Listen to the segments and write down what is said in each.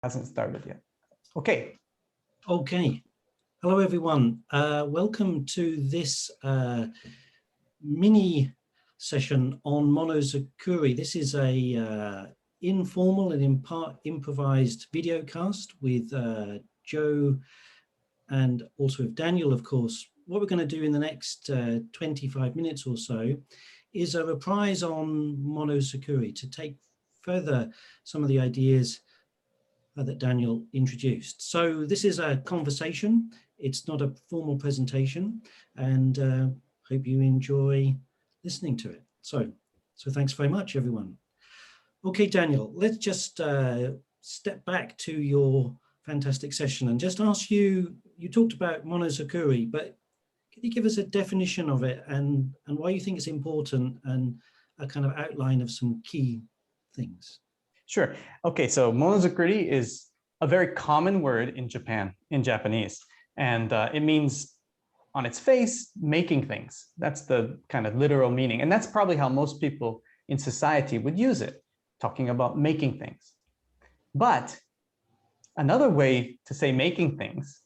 Hasn't started yet. Okay. Okay. Hello, everyone. Welcome to this mini session on Monozukuri. This is a informal and in part improvised video cast with Joe and also with Daniel, of course. What we're going to do in the next 25 minutes or so is a reprise on Monozukuri to take further some of the ideas that Daniel introduced. So this is a conversation. It's not a formal presentation, and hope you enjoy listening to it. So thanks very much, everyone. Okay, Daniel, let's just step back to your fantastic session and just ask you, you talked about Monozukuri, but can you give us a definition of it and why you think it's important and a kind of outline of some key things? Sure. Okay, so Monozukuri is a very common word in Japan, in Japanese, and it means on its face, making things. That's the kind of literal meaning. And that's probably how most people in society would use it, talking about making things. But another way to say making things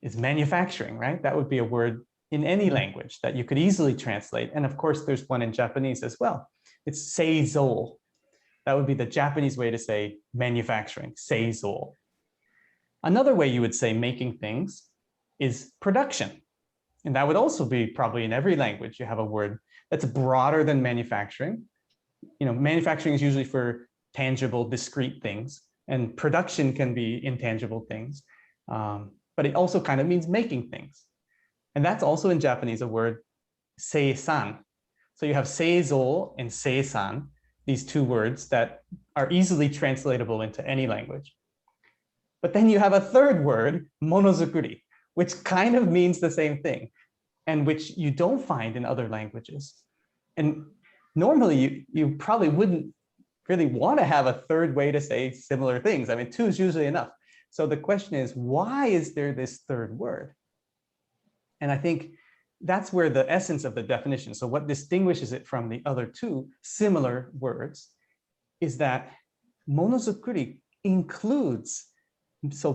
is manufacturing, right? That would be a word in any language that you could easily translate. And of course, there's one in Japanese as well. It's seizo. That would be the Japanese way to say manufacturing, seizo. Another way you would say making things is production. And that would also be probably in every language. You have a word that's broader than manufacturing. You know, manufacturing is usually for tangible, discrete things, and production can be intangible things. But it also kind of means making things. And that's also in Japanese a word, seisan. So you have seizo and seisan, these two words that are easily translatable into any language. But then you have a third word, monozukuri, which kind of means the same thing and which you don't find in other languages. And normally you probably wouldn't really want to have a third way to say similar things. I mean, two is usually enough. So the question is, why is there this third word? And I think that's where the essence of the definition, so what distinguishes it from the other two similar words, is that monozukuri includes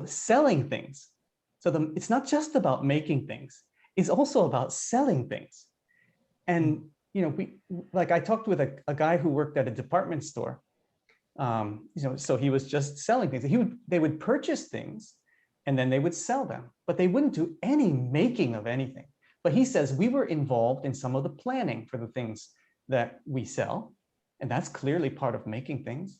selling things. So it's not just about making things, it's also about selling things. And you know, like I talked with a guy who worked at a department store. You know, so he was just selling things. They would purchase things and then they would sell them, but they wouldn't do any making of anything. But he says we were involved in some of the planning for the things that we sell, and that's clearly part of making things.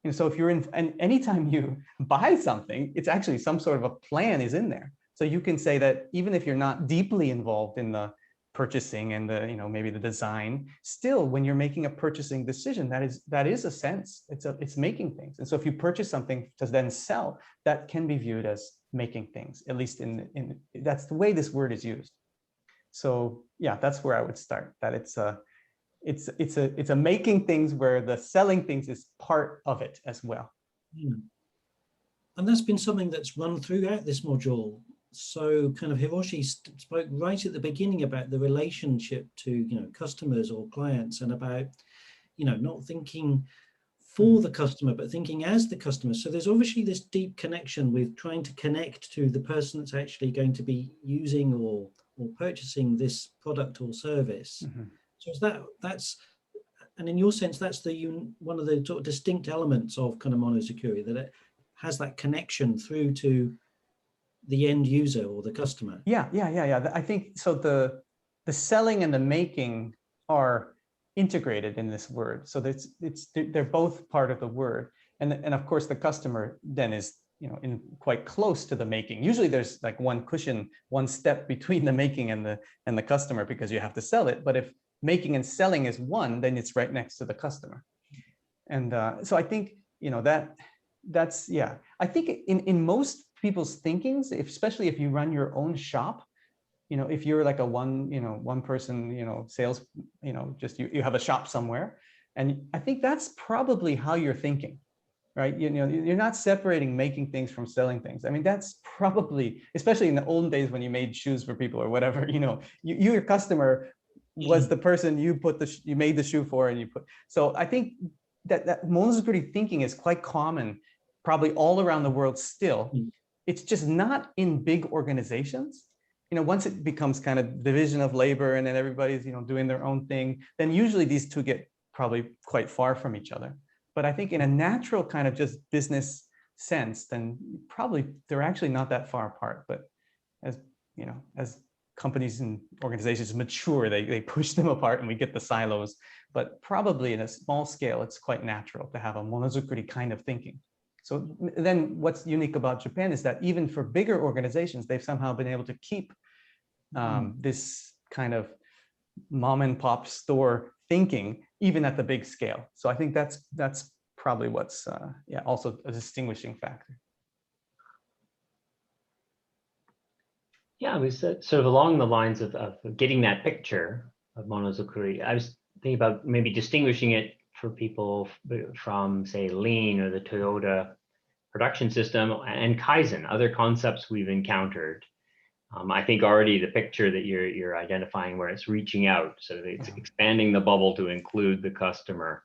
And so if you're in, and anytime you buy something, it's actually some sort of a plan is in there. So you can say that even if you're not deeply involved in the purchasing and the, you know, maybe the design, still when you're making a purchasing decision, that is a sense, it's making things. And so if you purchase something to then sell, that can be viewed as making things, at least in that's the way this word is used. So yeah, that's where I would start, that it's a making things where the selling things is part of it as well. And that's been something that's run throughout this module. So kind of Hiroshi spoke right at the beginning about the relationship to, you know, customers or clients, and about, you know, not thinking for the customer, but thinking as the customer. So there's obviously this deep connection with trying to connect to the person that's actually going to be using or purchasing this product or service. So that's, and in your sense, that's one of the sort of distinct elements of kind of Monozukuri, that it has that connection through to the end user or the customer. Yeah. I think so. The selling and the making are integrated in this word. So they're both part of the word. And of course, the customer then is, you know, in quite close to the making. Usually there's like one cushion, one step between the making and the customer, because you have to sell it. But if making and selling is one, then it's right next to the customer. And so I think, you know, that's, yeah. I think in most people's thinkings, especially if you run your own shop, you know, if you're like a one person, you know, sales, you know, just you have a shop somewhere, and I think that's probably how you're thinking, right? You know, you're not separating making things from selling things. I mean, that's probably, especially in the olden days when you made shoes for people or whatever, you know, your customer was the person you made the shoe for, and you put. So I think that monozukuri thinking is quite common probably all around the world still. It's just not in big organizations. Once it becomes kind of division of labor and then everybody's, doing their own thing, then usually these two get probably quite far from each other. But I think in a natural kind of just business sense, then probably they're actually not that far apart. But as companies and organizations mature, they push them apart and we get the silos. But probably in a small scale, it's quite natural to have a monozukuri kind of thinking. So then what's unique about Japan is that even for bigger organizations, they've somehow been able to keep this kind of mom and pop store thinking, even at the big scale. So I think that's probably what's also a distinguishing factor. Yeah, it was sort of along the lines of getting that picture of Monozukuri. I was thinking about maybe distinguishing it for people from, say, Lean or the Toyota production system and Kaizen, other concepts we've encountered. I think already the picture that you're identifying where it's reaching out, so it's expanding the bubble to include the customer,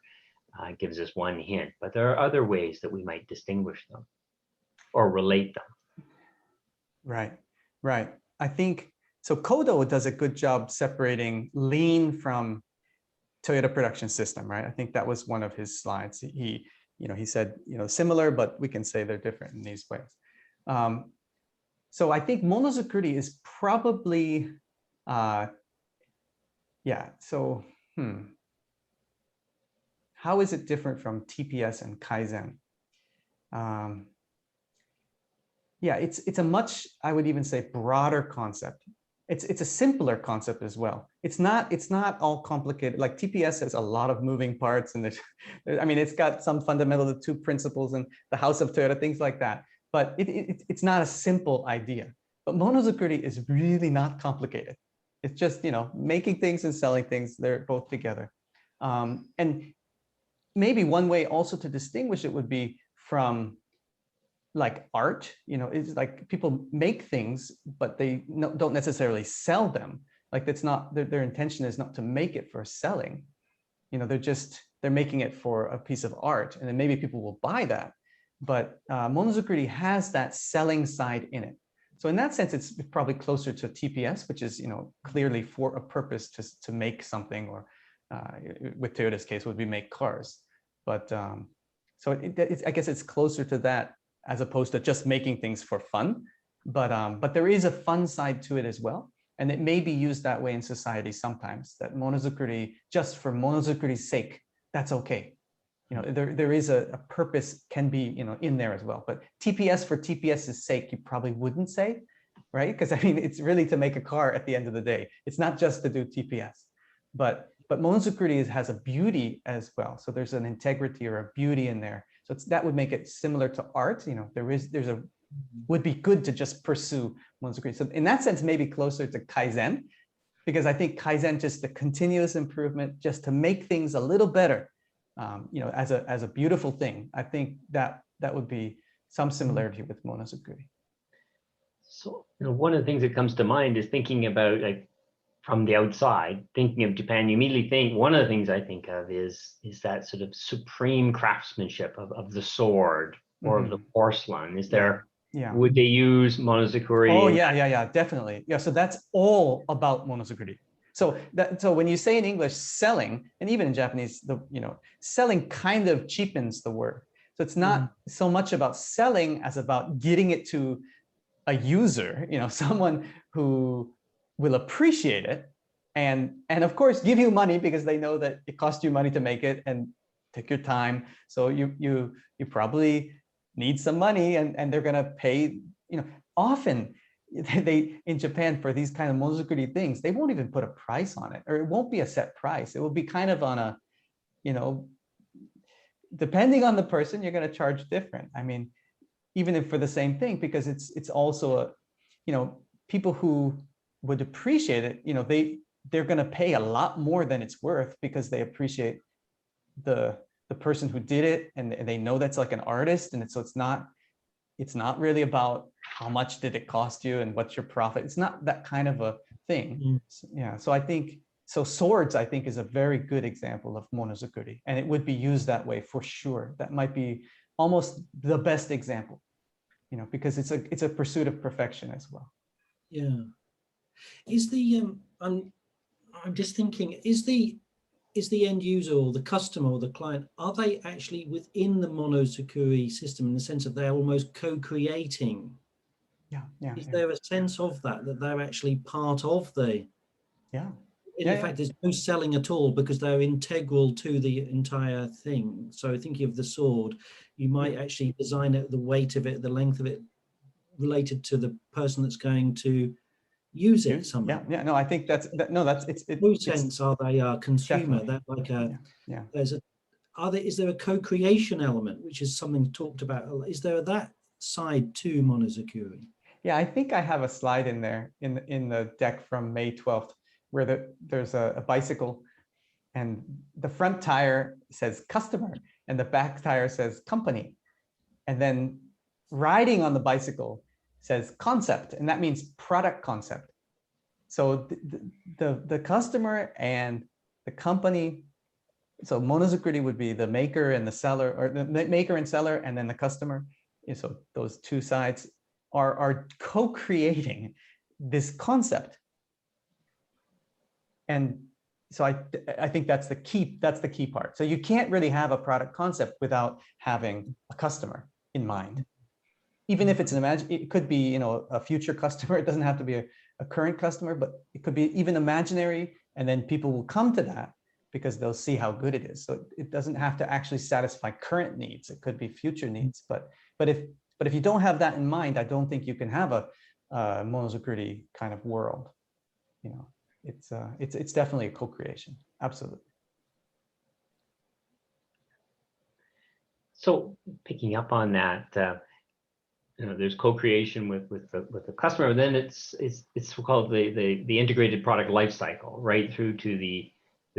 gives us one hint. But there are other ways that we might distinguish them or relate them. Right. I think, so Kodo does a good job separating Lean from Toyota production system, right? I think that was one of his slides. He said, similar, but we can say they're different in these ways. So I think Monozukuri is probably, how is it different from TPS and Kaizen? It's a much, I would even say, broader concept. It's a simpler concept as well. It's not all complicated. Like TPS has a lot of moving parts, and it's got some fundamental two principles and the house of Toyota, things like that. But it's not a simple idea. But Monozukuri is really not complicated. It's just making things and selling things. They're both together. And maybe one way also to distinguish it would be from like art. It's like people make things, but they don't necessarily sell them. Like that's not their intention is not to make it for selling. They're making it for a piece of art, and then maybe people will buy that. But Monozukuri has that selling side in it. So in that sense, it's probably closer to TPS, which is clearly for a purpose to make something, or with Toyota's case would be make cars. But so I guess it's closer to that as opposed to just making things for fun. But there is a fun side to it as well. And it may be used that way in society sometimes, that Monozukuri, just for Monozukuri's sake, that's okay. There is a purpose can be, in there as well. But TPS for TPS's sake, you probably wouldn't say, right? Because it's really to make a car at the end of the day. It's not just to do TPS. But Monozukuri has a beauty as well. So there's an integrity or a beauty in there. So that would make it similar to art. Would be good to just pursue Monozukuri. So in that sense, maybe closer to Kaizen, because I think Kaizen, just the continuous improvement, just to make things a little better, as a beautiful thing. I think that would be some similarity with Monozukuri. So one of the things that comes to mind is thinking about, like, from the outside, thinking of Japan, you immediately think, one of the things I think of is that sort of supreme craftsmanship of the sword or of the porcelain. Is there, would they use Monozukuri? Oh, yeah, definitely. Yeah, so that's all about Monozukuri. So when you say in English selling, and even in Japanese, selling kind of cheapens the word. So it's not so much about selling as about getting it to a user, someone who will appreciate it, and of course give you money because they know that it costs you money to make it and take your time. So you probably need some money, and they're gonna pay. Often they in Japan for these kind of Monozukuri things, they won't even put a price on it, or it won't be a set price. It will be kind of on a, depending on the person, you're going to charge different. Even if for the same thing, because it's also people who would appreciate it, they're going to pay a lot more than it's worth because they appreciate the person who did it, and they know that's like an artist, and so it's not really about how much did it cost you and what's your profit. It's not that kind of a thing. So I think swords, I think, is a very good example of Monozukuri, and it would be used that way for sure. That might be almost the best example, because it's a pursuit of perfection as well. Yeah. Is the I'm just thinking, is the end user or the customer or the client, are they actually within the Monozukuri system in the sense that they're almost co-creating? Is there a sense of that they're actually part of the? In fact, there's no selling at all because they're integral to the entire thing. So thinking of the sword, you might actually design it, the weight of it, the length of it, related to the person that's going to use it somehow. No, I think that's no sense are they a consumer? That like a is there a co-creation element, which is something talked about? Is there that side to Monozukuri? Yeah, I think I have a slide in there in the deck from May 12th, where there's a bicycle, and the front tire says customer and the back tire says company, and then riding on the bicycle says concept, and that means product concept. So the customer and the company, so Monozukuri would be the maker and the seller, or the maker and seller, and then the customer. So those two sides are co-creating this concept. And so I think that's the key part. So you can't really have a product concept without having a customer in mind. Even if it's it could be, a future customer. It doesn't have to be a current customer, but it could be even imaginary. And then people will come to that because they'll see how good it is. So it doesn't have to actually satisfy current needs. It could be future needs. But if you don't have that in mind, I don't think you can have a Monozukuri kind of world. It's definitely a co-creation. Absolutely. So picking up on that, there's co-creation with the customer, and then it's called the integrated product lifecycle, right through to the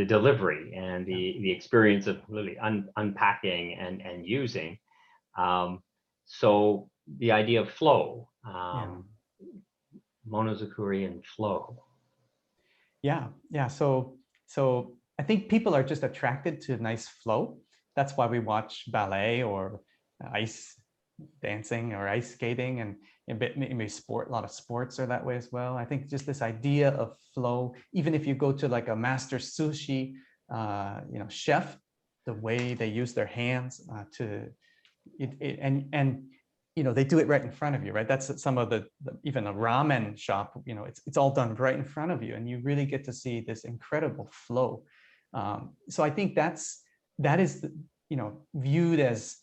delivery and the experience of really unpacking and using. So the idea of flow, Monozukuri and flow. So I think people are just attracted to nice flow. That's why we watch ballet or ice dancing or ice skating, and maybe a lot of sports are that way as well. I think just this idea of flow, even if you go to like a master sushi, chef, the way they use their hands they do it right in front of you, right? That's some of even a ramen shop, it's all done right in front of you, and you really get to see this incredible flow. So I think that is viewed as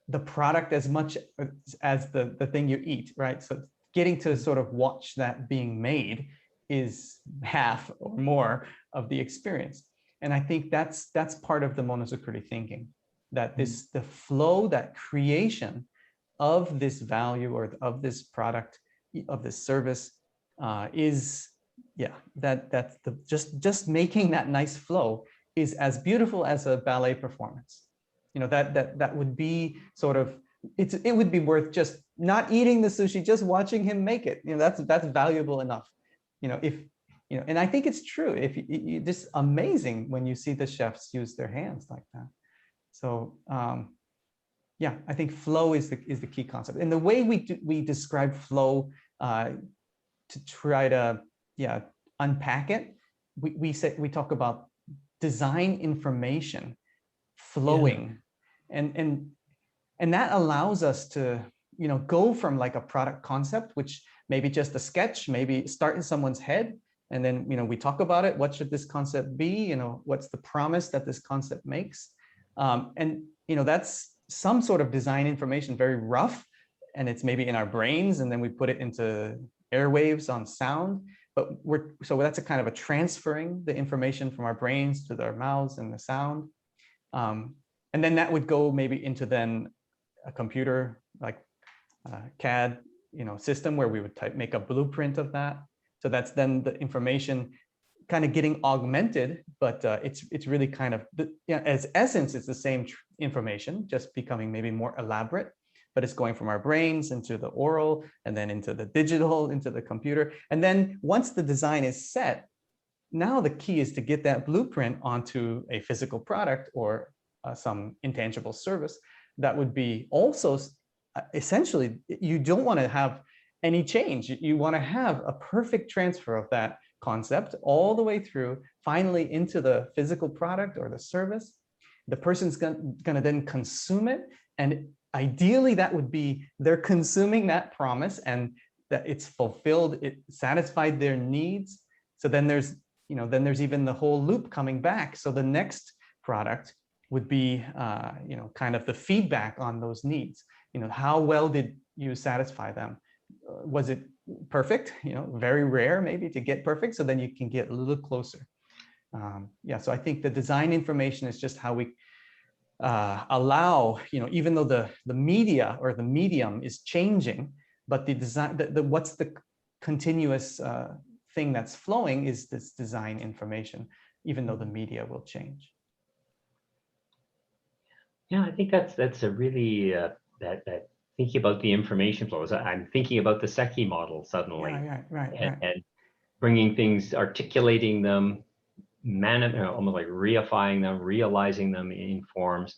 the product as much as the thing you eat, right? So getting to sort of watch that being made is half or more of the experience. And I think that's part of the Monozukuri thinking, that the flow, that creation of this value or of this product, of this service, is just making that nice flow is as beautiful as a ballet performance. That would be sort of, it would be worth just not eating the sushi, just watching him make it. That's valuable enough. And I think it's true. Just amazing when you see the chefs use their hands like that. So I think flow is the key concept. And the way we describe flow, to try to unpack it, we talk about design information flowing, and that allows us to go from like a product concept, which maybe just a sketch, maybe start in someone's head, and then we talk about it. What should this concept be? What's the promise that this concept makes? And that's some sort of design information, very rough, and it's maybe in our brains, and then we put it into airwaves on sound. But so that's a kind of a transferring the information from our brains to our mouths and the sound. And then that would go maybe into then a computer, like CAD, system, where we would make a blueprint of that. So that's then the information kind of getting augmented, but it's really kind of, as essence, it's the same information, just becoming maybe more elaborate, but it's going from our brains into the oral, and then into the digital, into the computer. And then once the design is set, now the key is to get that blueprint onto a physical product or some intangible service. that would be also essentially, you don't want to have any change. You want to have a perfect transfer of that concept all the way through, finally into the physical product or the service. The person's going to then consume it. And ideally, that would be they're consuming that promise and that it's fulfilled, it satisfied their needs. So then there's, then there's even the whole loop coming back. So the next product would be, kind of the feedback on those needs. How well did you satisfy them? Was it perfect? Very rare maybe to get perfect. So then you can get a little closer. Yeah, so I think the design information is just how we allow, even though the media or the medium is changing, but the design, what's the continuous thing that's flowing is this design information, even though the media will change. Yeah, I think that's a really that thinking about the information flows. I'm thinking about the Seki model suddenly, right. And bringing things, articulating them, almost like reifying them, realizing them in forms,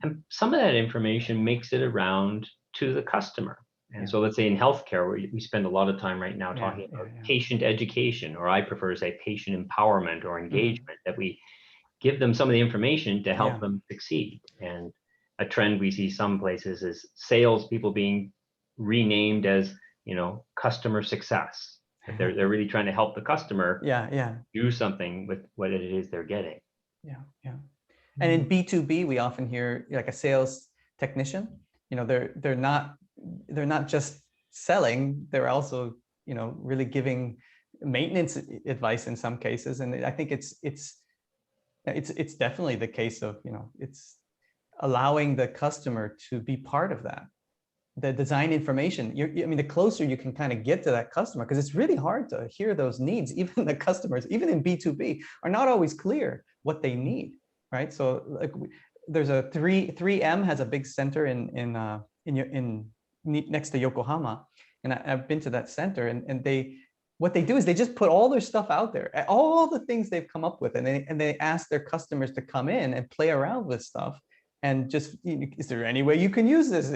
and some of that information makes it around to the customer. And so let's say in healthcare, we spend a lot of time right now talking about patient education, or I prefer to say patient empowerment or engagement, that we give them some of the information to help them succeed. And a trend we see some places is salespeople being renamed as, customer success. That they're really trying to help the customer do something with what it is they're getting. Yeah. And in B2B, we often hear like a sales technician, they're not just selling, they're also, really giving maintenance advice in some cases. And I think it's definitely the case of, it's allowing the customer to be part of that. The design information, the closer you can kind of get to that customer, because it's really hard to hear those needs. Even the customers, even in B2B, are not always clear what they need, right? So like there's a 3M has a big center in next to Yokohama, and I've been to that center, and what they do is they just put all their stuff out there, all the things they've come up with, and they ask their customers to come in and play around with stuff. And just, is there any way you can use this?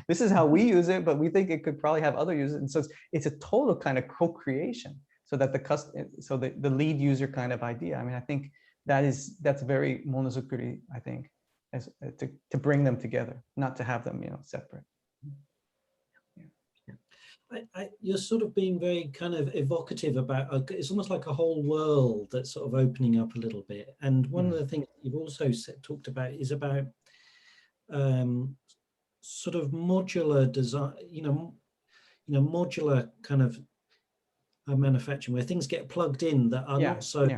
This is how we use it, but we think it could probably have other uses. And so it's a total kind of co-creation, so that the lead user kind of idea. I think that's very Monozukuri, I think, as to bring them together, not to have them, separate. You're sort of being very kind of evocative about, it's almost like a whole world that's sort of opening up a little bit. And one of the things you've also talked about is about sort of modular design, modular kind of manufacturing, where things get plugged in that are not so,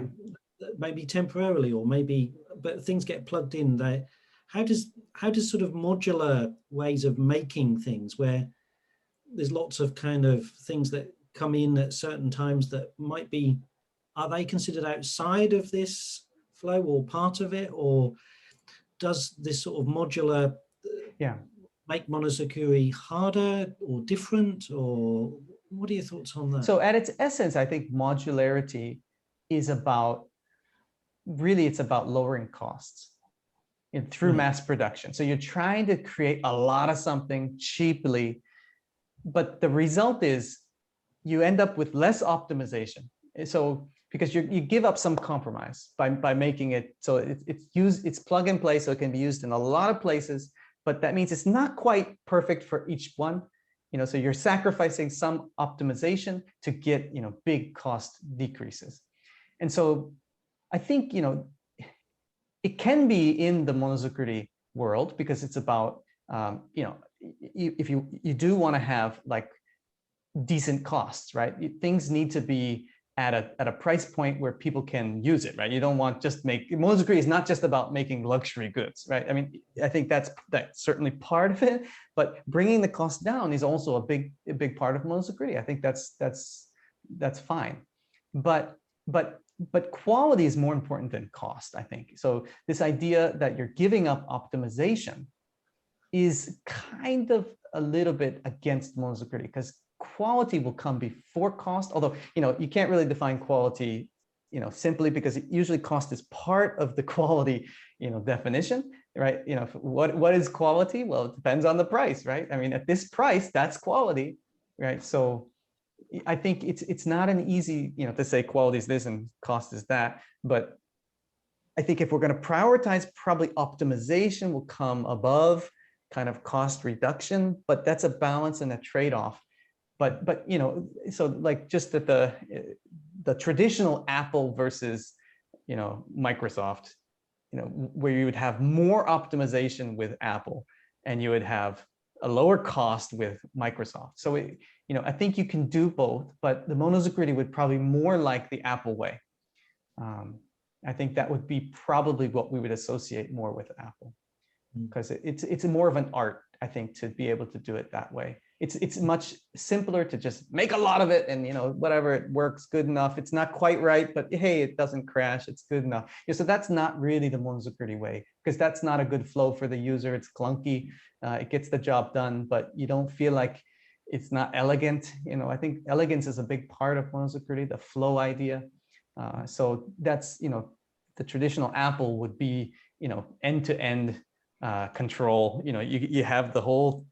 maybe temporarily, or maybe, but things get plugged in. How does sort of modular ways of making things, where there's lots of kind of things that come in at certain times that might be, are they considered outside of this flow or part of it? Or does this sort of modular make Monozukuri harder or different? Or what are your thoughts on that? So at its essence, I think modularity is about, really it's about lowering costs through mass production. So you're trying to create a lot of something cheaply, but the result is you end up with less optimization. So because you give up some compromise by making it so it's plug and play, so it can be used in a lot of places, but that means it's not quite perfect for each one. So you're sacrificing some optimization to get big cost decreases. And so I think it can be in the Monozukuri world, because it's about if you do want to have like decent costs, right? Things need to be at a price point where people can use it, right? You don't want just Monozukuri is not just about making luxury goods, right? I think that's certainly part of it, but bringing the cost down is also a big part of Monozukuri. I think that's fine, but quality is more important than cost, I think. So this idea that you're giving up optimization is kind of a little bit against Monozukuri, because quality will come before cost. Although, you can't really define quality, simply because usually cost is part of the quality, definition. right? You know, what is quality? Well, it depends on the price, right? I mean, at this price, that's quality, right? So I think it's not an easy, you know, to say quality is this and cost is that, but I think if we're going to prioritize, probably optimization will come above kind of cost reduction, but that's a balance and a trade-off. But you know, so like just that the traditional Apple versus, you know, Microsoft, you know, where you would have more optimization with Apple and you would have a lower cost with Microsoft. So it, you know, I think you can do both, but the Monozukuri would probably more like the Apple way. I think that would be probably what we would associate more with Apple, because it's more of an art, I think, to be able to do it that way. It's much simpler to just make a lot of it and, you know, whatever, it works good enough. It's not quite right, but hey, it doesn't crash. It's good enough. Yeah, so that's not really the Monozukuri way, because that's not a good flow for the user. It's clunky. It gets the job done, but you don't feel like it's not elegant. You know, I think elegance is a big part of Monozukuri, the flow idea. So that's, you know, the traditional Apple would be, you know, end-to-end control. You know, you have the whole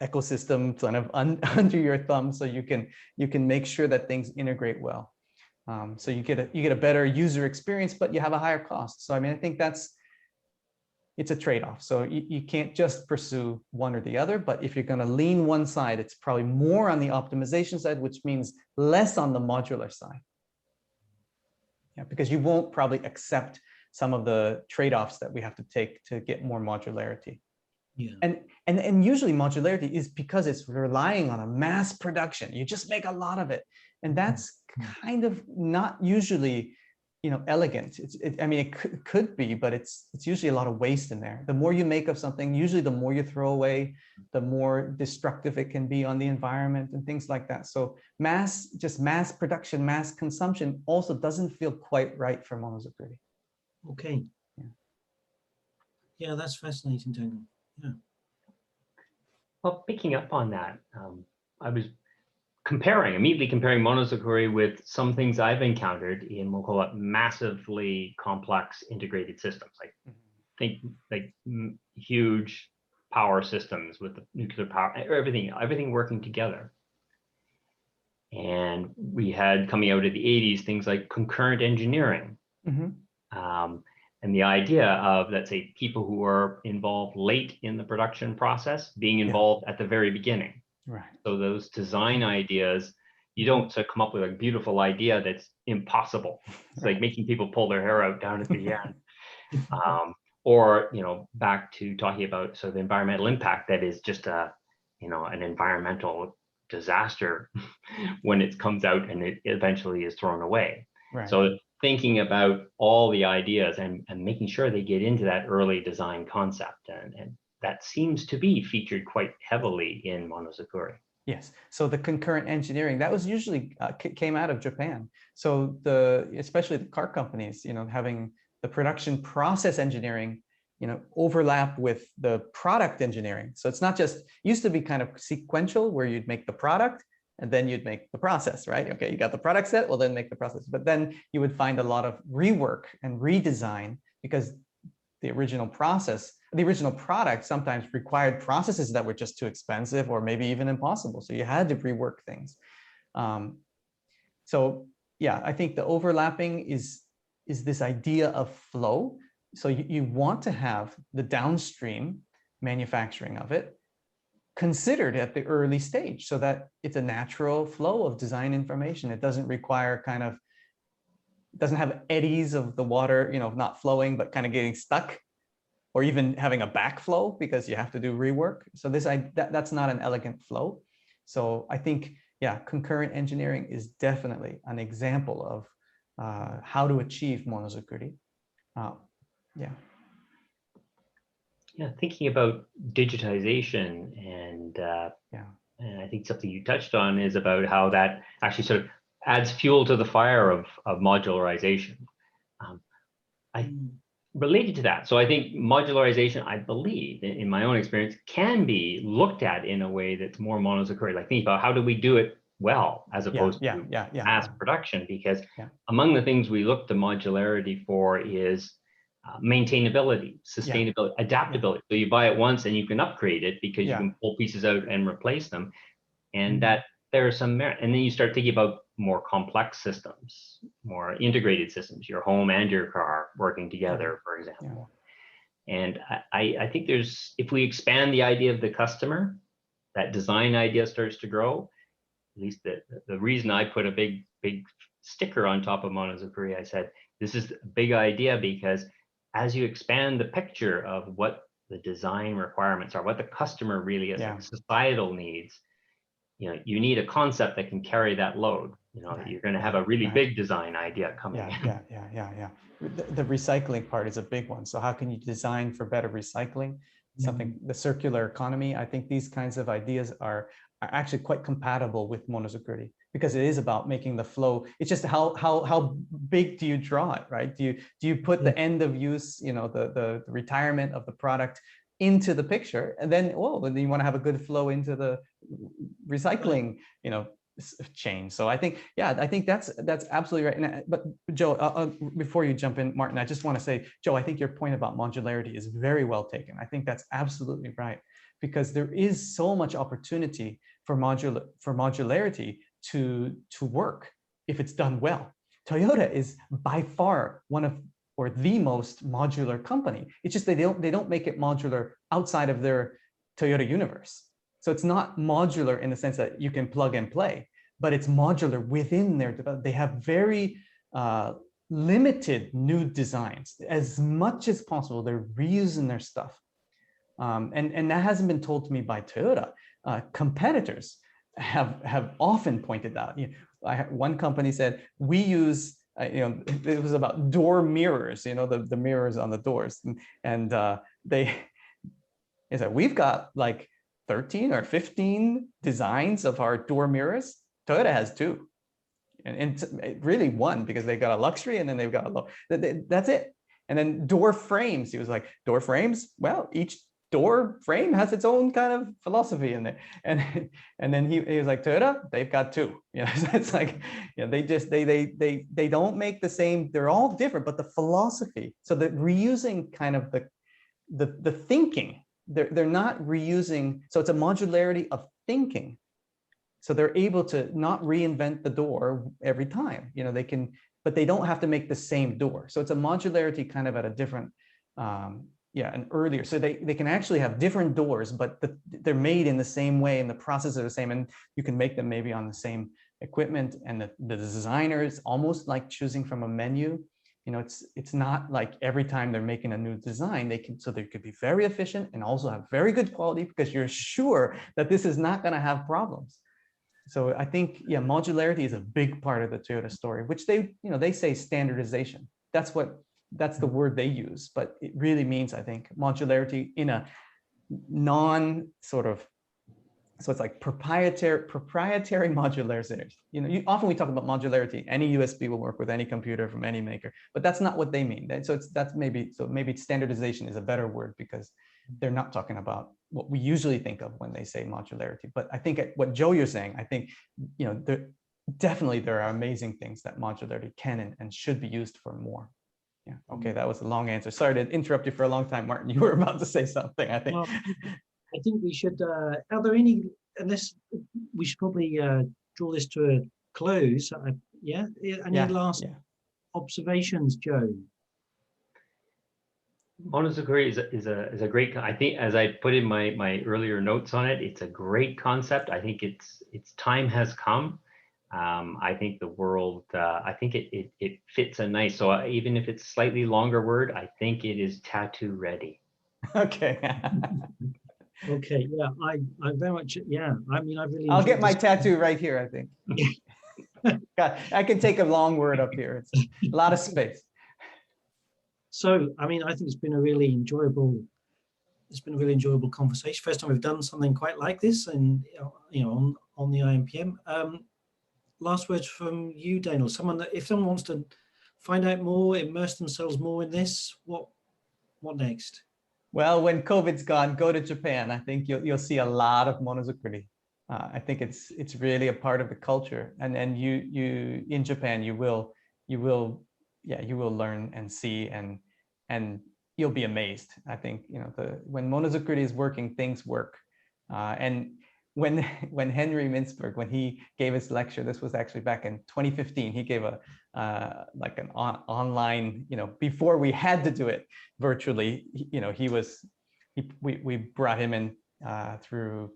ecosystem kind of under your thumb, so you can make sure that things integrate well. So you get a better user experience, but you have a higher cost. So I mean, I think it's a trade-off. So you can't just pursue one or the other, but if you're going to lean one side, it's probably more on the optimization side, which means less on the modular side. Yeah, because you won't probably accept some of the trade-offs that we have to take to get more modularity. Yeah. And usually modularity is because it's relying on a mass production. You just make a lot of it. And that's kind of not usually, you know, elegant. I mean, it could be, but it's usually a lot of waste in there. The more you make of something, usually the more you throw away, the more destructive it can be on the environment and things like that. So just mass production, mass consumption also doesn't feel quite right for Monozukuri. Okay. Yeah, that's fascinating, Daniel. Yeah. Well, picking up on that, I was immediately comparing Monozukuri with some things I've encountered in, we'll call it, massively complex integrated systems. Like think like huge power systems with the nuclear power, everything working together. And we had, coming out of the 80s, things like concurrent engineering. And the idea of, let's say, people who are involved late in the production process being involved at the very beginning. Right. So those design ideas, you don't come up with a beautiful idea that's impossible. It's like making people pull their hair out down at the end. Or, you know, back to talking about sort of the environmental impact that is just an environmental disaster when it comes out and it eventually is thrown away. Right. So thinking about all the ideas and making sure they get into that early design concept, and that seems to be featured quite heavily in Monozukuri. Yes. So the concurrent engineering, that was usually came out of Japan. So especially the car companies, you know, having the production process engineering, you know, overlap with the product engineering. So it's not just, used to be kind of sequential where you'd make the product and then you'd make the process, right? Okay, you got the product set, well then make the process. But then you would find a lot of rework and redesign because the original product sometimes required processes that were just too expensive or maybe even impossible. So you had to rework things. So yeah, I think the overlapping is this idea of flow. So you want to have the downstream manufacturing of it considered at the early stage so that it's a natural flow of design information. It doesn't require doesn't have eddies of the water, you know, not flowing, but kind of getting stuck, or even having a backflow because you have to do rework. So that's not an elegant flow. So I think, yeah, concurrent engineering is definitely an example of how to achieve Monozukuri. Yeah. Yeah, thinking about digitization and I think something you touched on is about how that actually sort of adds fuel to the fire of modularization. Related to that, so I think modularization, I believe, in my own experience, can be looked at in a way that's more Monozukuri, like thinking about how do we do it well as opposed to mass production, because among the things we look to modularity for is maintainability, sustainability, adaptability. So you buy it once and you can upgrade it because you can pull pieces out and replace them. And that there are some merit. And then you start thinking about more complex systems, more integrated systems, your home and your car working together, for example. And I think there's, if we expand the idea of the customer, that design idea starts to grow. At least the reason I put a big sticker on top of Monozukuri, I said, this is a big idea because as you expand the picture of what the design requirements are, what the customer really is, like societal needs, you know, you need a concept that can carry that load. You know, you're going to have a really big design idea coming in. The recycling part is a big one. So how can you design for better recycling? Something, the circular economy. I think these kinds of ideas are actually quite compatible with Monozukuri because it is about making the flow. It's just how big do you draw it, right? Do you put the end of use, you know, the retirement of the product into the picture, and then then you want to have a good flow into the recycling, you know, chain. So I think that's absolutely right. But Joe, before you jump in, Martin, I just want to say, Joe, I think your point about modularity is very well taken. I think that's absolutely right, because there is so much opportunity for modularity to work if it's done well. Toyota is by far one of, or the most modular company. It's just they don't make it modular outside of their Toyota universe. So it's not modular in the sense that you can plug and play, but it's modular within their development. They have very limited new designs. As much as possible, they're reusing their stuff. And that hasn't been told to me by Toyota. Competitors have often pointed out. You know, one company said, we use, you know, it was about door mirrors, you know, the mirrors on the doors. And they said, we've got like 13 or 15 designs of our door mirrors. Toyota has 2. And really 1, because they got a luxury and then they've got a low. That's it. And then door frames. He was like, door frames? Well, each door frame has its own kind of philosophy in there. And then he was like, Toyota, they've got 2. You know, it's like, you know, they don't make the same. They're all different, but the philosophy. So they're reusing kind of the thinking. They're not reusing. So it's a modularity of thinking. So they're able to not reinvent the door every time. You know, they can, but they don't have to make the same door. So it's a modularity kind of at a different, and earlier. So they can actually have different doors, but they're made in the same way and the processes are the same. And you can make them maybe on the same equipment. And the designer is almost like choosing from a menu. You know, it's not like every time they're making a new design, they could be very efficient and also have very good quality because you're sure that this is not going to have problems. So I think, modularity is a big part of the Toyota story, which they say standardization. That's the word they use, but it really means, I think, modularity in a non sort of, so it's like proprietary modularization. You know, often we talk about modularity. Any USB will work with any computer from any maker, but that's not what they mean. So maybe standardization is a better word because they're not talking about what we usually think of when they say modularity. But I think what Joe, you're saying, I think, you know, there are amazing things that modularity can and should be used for more. Yeah. Okay, that was a long answer. Sorry to interrupt you for a long time, Martin. You were about to say something, I think. Well, I think we should, are there any, unless we should probably draw this to a close. Any last observations, Joe? Monozukuri is a great, I think, as I put in my earlier notes on it, it's a great concept. I think its time has come. I think the world, I think it fits a nice, so even if it's slightly longer word, I think it is tattoo ready. Okay. Okay, yeah, I very much, I mean, I really I'll get my tattoo right here, I think. God, I can take a long word up here. It's a lot of space. So, I mean, I think it's been a really enjoyable conversation. First time we've done something quite like this, and you know, on the IMPM. Last words from you, Daniel. If someone wants to find out more, immerse themselves more in this, what next? Well, when COVID's gone, go to Japan. I think you'll see a lot of Monozukuri. I think it's really a part of the culture, and you in Japan you will learn and see and and you'll be amazed. I think, you know, when Monozukuri is working, things work. And when Henry Mintzberg, when he gave his lecture, this was actually back in 2015, he gave a like an online, you know, before we had to do it virtually, you know, we brought him in through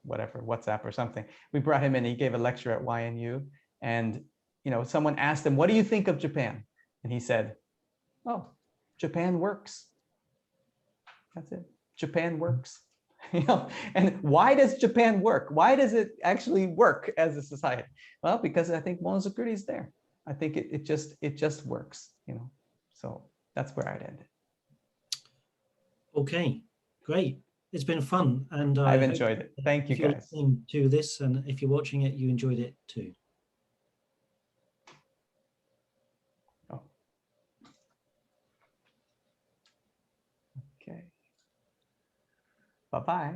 whatever, WhatsApp or something. We brought him in, he gave a lecture at YNU, and, you know, someone asked him, what do you think of Japan? And he said, oh, Japan works. That's it. Japan works. You know, and why does Japan work? Why does it actually work as a society? Well, because I think Monozukuri is there. I think it just works, you know. So that's where I'd end it. Okay, great. It's been fun, and I've enjoyed it. Thank you, if you're guys. listening to this, and if you're watching it, you enjoyed it too. Oh. Okay. Bye-bye.